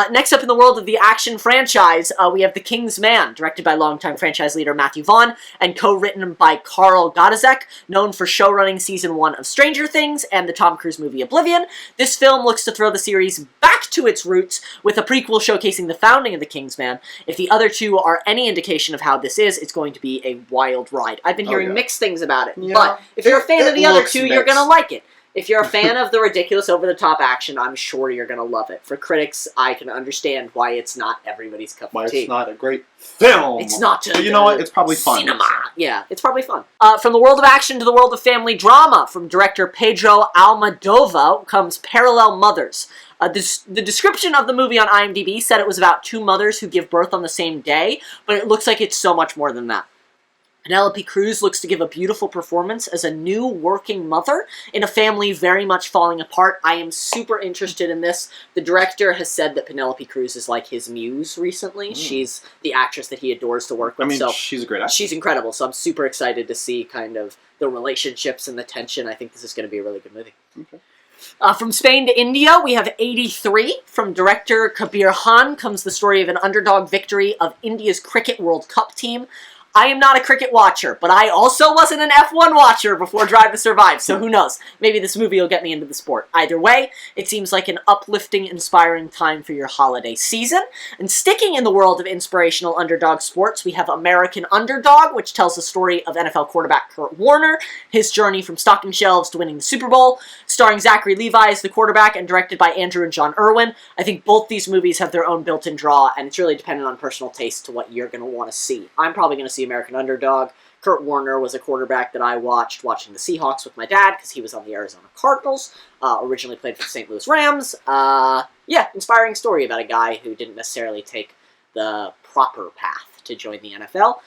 Next up in the world of the action franchise, we have The King's Man, directed by longtime franchise leader Matthew Vaughn, and co-written by Karl Godezek, known for showrunning Season 1 of Stranger Things and the Tom Cruise movie Oblivion. This film looks to throw the series back to its roots with a prequel showcasing the founding of The King's Man. If the other two are any indication of how this is, it's going to be a wild ride. I've been hearing mixed things about it, but if you're a fan of the other two, you're going to like it. If you're a fan of the ridiculous, over-the-top action, I'm sure you're going to love it. For critics, I can understand why it's not everybody's cup of tea. Why it's not a great film. It's not. But you know what? It's probably fun. Cinema. Yeah, it's probably fun. From the world of action to the world of family drama, from director Pedro Almodovar comes Parallel Mothers. The description of the movie on IMDb said it was about two mothers who give birth on the same day, but it looks like it's so much more than that. Penelope Cruz looks to give a beautiful performance as a new working mother in a family very much falling apart. I am super interested in this. The director has said that Penelope Cruz is like his muse recently. She's the actress that he adores to work with. I mean, so she's a great actress. She's incredible, so I'm super excited to see kind of the relationships and the tension. I think this is going to be a really good movie. Okay. From Spain to India, we have 83. From director Kabir Khan comes the story of an underdog victory of India's Cricket World Cup team. I am not a cricket watcher, but I also wasn't an F1 watcher before Drive to Survive, so who knows? Maybe this movie will get me into the sport. Either way, it seems like an uplifting, inspiring time for your holiday season. And sticking in the world of inspirational underdog sports, we have American Underdog, which tells the story of NFL quarterback Kurt Warner, his journey from stocking shelves to winning the Super Bowl, starring Zachary Levi as the quarterback and directed by Andrew and John Irwin. I think both these movies have their own built-in draw, and it's really dependent on personal taste to what you're going to want to see. I'm probably going to see American Underdog. Kurt Warner was a quarterback that I watching the Seahawks with my dad because he was on the Arizona Cardinals, originally played for the St. Louis Rams. Yeah, inspiring story about a guy who didn't necessarily take the proper path to join the NFL.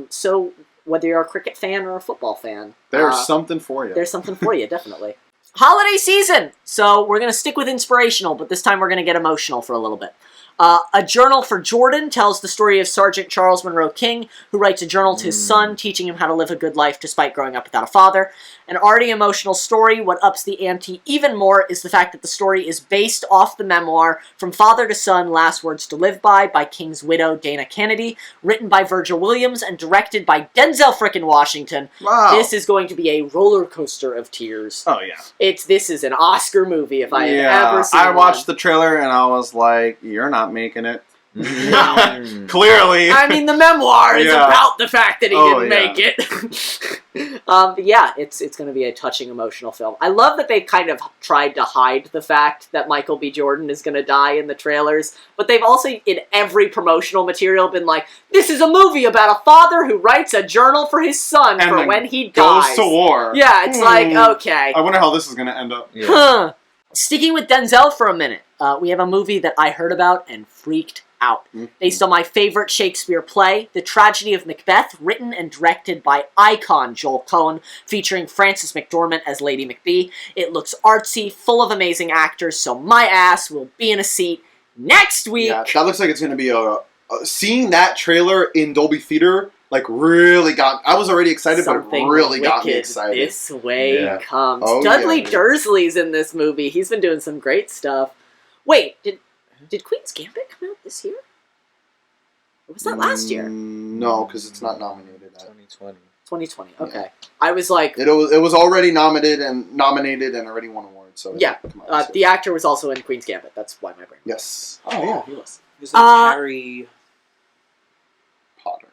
So whether you're a cricket fan or a football fan, there's something for you. There's something for you, definitely. Holiday season! So we're going to stick with inspirational, but this time we're going to get emotional for a little bit. A Journal for Jordan tells the story of Sergeant Charles Monroe King, who writes a journal to his son, teaching him how to live a good life despite growing up without a father. An already emotional story. What ups the ante even more is the fact that the story is based off the memoir From Father to Son, Last Words to Live By King's widow, Dana Kennedy, written by Virgil Williams and directed by Denzel frickin' Washington. Wow. This is going to be a roller coaster of tears. Oh, yeah. This is an Oscar movie if I have ever seen I watched one. the trailer and I was like, you're not making it. No. Clearly. I mean, the memoir is about the fact that he didn't make it. But yeah, it's going to be a touching, emotional film. I love that they've kind of tried to hide the fact that Michael B. Jordan is going to die in the trailers, but they've also, in every promotional material, been like, this is a movie about a father who writes a journal for his son for when he dies. Goes to war. Yeah, it's like, okay. I wonder how this is going to end up. Yeah. Huh. Sticking with Denzel for a minute, we have a movie that I heard about and freaked out. Based on my favorite Shakespeare play, The Tragedy of Macbeth, written and directed by icon Joel Coen, featuring Frances McDormand as Lady Macbeth. It looks artsy, full of amazing actors, so my ass will be in a seat next week. Yeah, that looks like it's going to be seeing that trailer in Dolby Theater, like, really got... I was already excited, but it really got me excited. This way comes. Dudley Dursley's in this movie. He's been doing some great stuff. Wait, did Queen's Gambit come out this year? Or was that last year? No, because it's not nominated. 2020. 2020, okay. Yeah. I was like... It was already nominated and already won awards. So yeah, the actor was also in Queen's Gambit. That's why my brain... Yes. Oh, yeah, he was. He was Harry... Potter.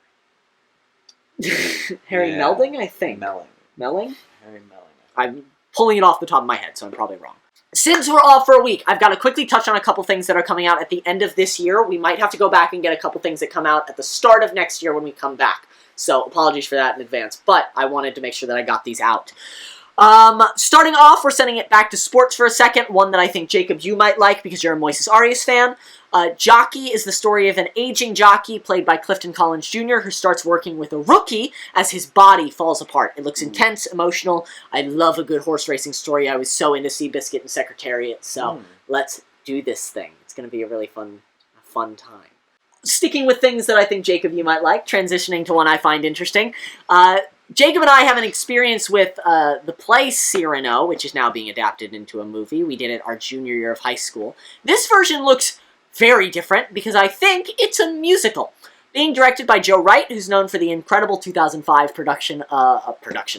Harry Melding, I think. Melling? Harry Melling. I'm pulling it off the top of my head, so I'm probably wrong. Since we're off for a week, I've got to quickly touch on a couple things that are coming out at the end of this year. We might have to go back and get a couple things that come out at the start of next year when we come back. So apologies for that in advance, but I wanted to make sure that I got these out. Starting off, we're sending it back to sports for a second, one that I think, Jacob, you might like because you're a Moises Arias fan. Jockey is the story of an aging jockey played by Clifton Collins Jr. who starts working with a rookie as his body falls apart. It looks intense, emotional. I love a good horse racing story. I was so into Seabiscuit and Secretariat, so let's do this thing. It's going to be a really fun time. Sticking with things that I think, Jacob, you might like, transitioning to one I find interesting. Jacob and I have an experience with the play Cyrano, which is now being adapted into a movie. We did it our junior year of high school. This version looks very different because I think it's a musical. Being directed by Joe Wright, who's known for the incredible 2005 production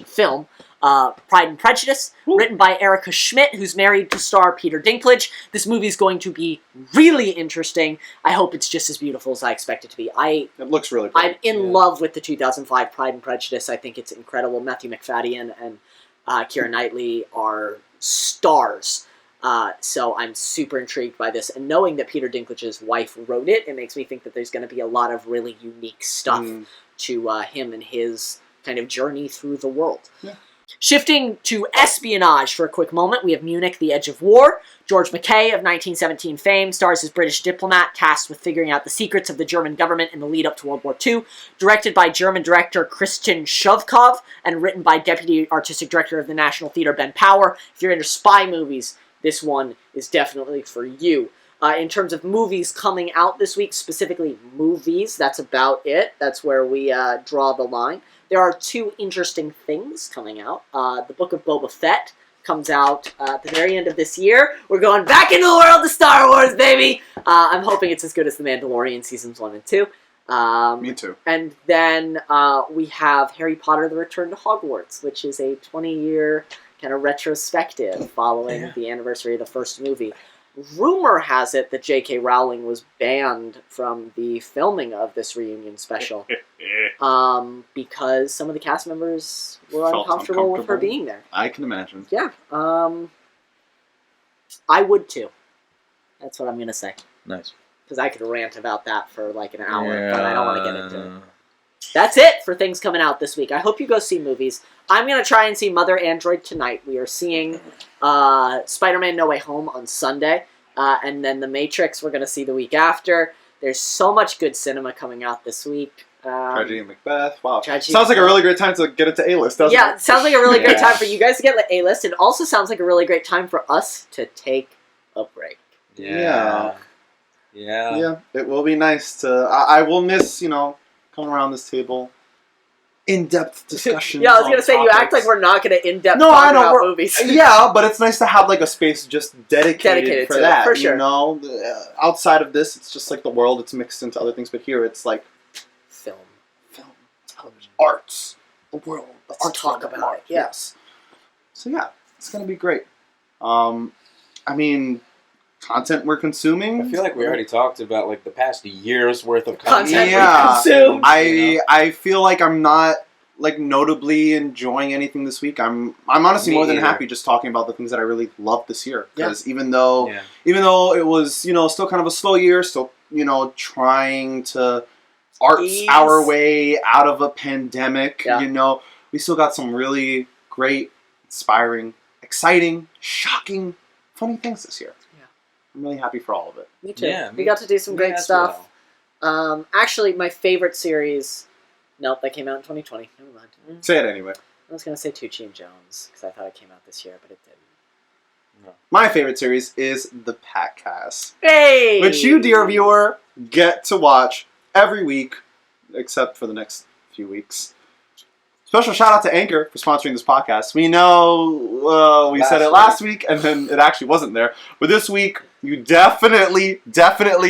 film, Pride and Prejudice, written by Erica Schmidt, who's married to star Peter Dinklage. This movie's going to be really interesting. I hope it's just as beautiful as I expect it to be. It looks really pretty. I'm in love with the 2005 Pride and Prejudice. I think it's incredible. Matthew McFadden and Keira Knightley are stars. So I'm super intrigued by this. And knowing that Peter Dinklage's wife wrote it, it makes me think that there's going to be a lot of really unique stuff to him and his kind of journey through the world. Yeah. Shifting to espionage for a quick moment, we have Munich, The Edge of War. George Mackay of 1917 fame stars as British diplomat tasked with figuring out the secrets of the German government in the lead-up to World War II. Directed by German director Christian Shovkov and written by Deputy Artistic Director of the National Theatre Ben Power. If you're into spy movies, this one is definitely for you. In terms of movies coming out this week, specifically movies, that's about it. That's where we draw the line. There are two interesting things coming out. The Book of Boba Fett comes out at the very end of this year. We're going back into the world of Star Wars, baby! I'm hoping it's as good as The Mandalorian Seasons 1 and 2. Me too. And then we have Harry Potter: The Return to Hogwarts, which is a 20-year kind of retrospective following the anniversary of the first movie. Rumor has it that J.K. Rowling was banned from the filming of this reunion special because some of the cast members were uncomfortable with her being there. I can imagine. Yeah. I would too. That's what I'm going to say. Nice. Because I could rant about that for like an hour, but I don't want to get into it. That's it for things coming out this week. I hope you go see movies. I'm going to try and see Mother Android tonight. We are seeing Spider-Man No Way Home on Sunday. And then The Matrix we're going to see the week after. There's so much good cinema coming out this week. Tragedy and Macbeth. Wow. Sounds like a really great time to get into A-List, doesn't it? Yeah, it sounds like a really great time for you guys to get A-List. It also sounds like a really great time for us to take a break. Yeah, it will be nice to... I will miss, coming around this table. In-depth discussion. Yeah, I was going to say, you act like we're not going to in-depth talk about movies. Yeah, but it's nice to have like a space just dedicated for that. For sure. Outside of this, it's just like the world. It's mixed into other things, but here it's like film, television, arts, the world. Let's talk about it. Yes. So yeah, it's going to be great. I mean, content we're consuming. I feel like we already talked about like the past year's worth of content. Yeah, we consumed. I feel like I'm not like notably enjoying anything this week. I'm honestly more than happy just talking about the things that I really loved this year. Because even though it was still kind of a slow year, still trying to arts our way out of a pandemic. We still got some really great, inspiring, exciting, shocking, funny things this year. Yeah, I'm really happy for all of it. Me too. Yeah, we got to do some great stuff. Well. Actually, my favorite series. Nope, that came out in 2020. Never mind. Say it anyway. I was going to say Tucci and Jones, because I thought it came out this year, but it didn't. No. My favorite series is the Packcast. Hey! Which you, dear viewer, get to watch every week, except for the next few weeks. Special shout out to Anchor for sponsoring this podcast. We know we said it last week, and then it actually wasn't there. But this week, you definitely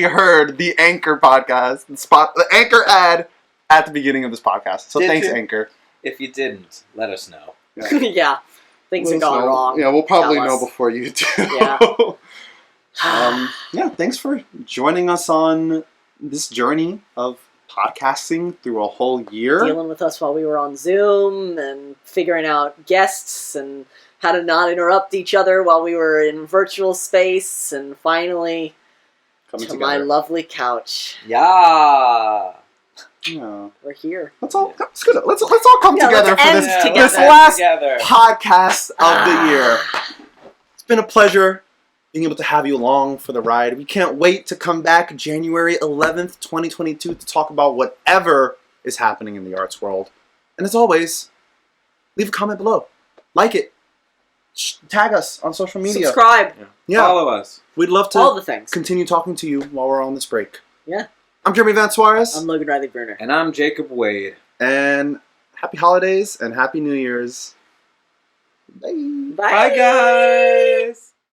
heard the Anchor podcast, the Anchor ad, at the beginning of this podcast. So thanks, Anchor. If you didn't, let us know. Yeah. Things have gone wrong. Yeah, we'll probably know before you do. Yeah. Thanks for joining us on this journey of podcasting through a whole year. Dealing with us while we were on Zoom and figuring out guests and how to not interrupt each other while we were in virtual space, and finally coming to together. my lovely couch. Yeah. We're here. Let's all come together for this last podcast of the year. It's been a pleasure being able to have you along for the ride. We can't wait to come back January 11th, 2022 to talk about whatever is happening in the arts world. And as always, leave a comment below. Like it. Tag us on social media. Subscribe. Yeah. Follow us. We'd love to all the things. Continue talking to you while we're on this break. Yeah. I'm Jeremy Van Suarez. I'm Logan Riley Bruner. And I'm Jacob Wade. And happy holidays and happy New Year's. Bye. Bye. Bye, guys.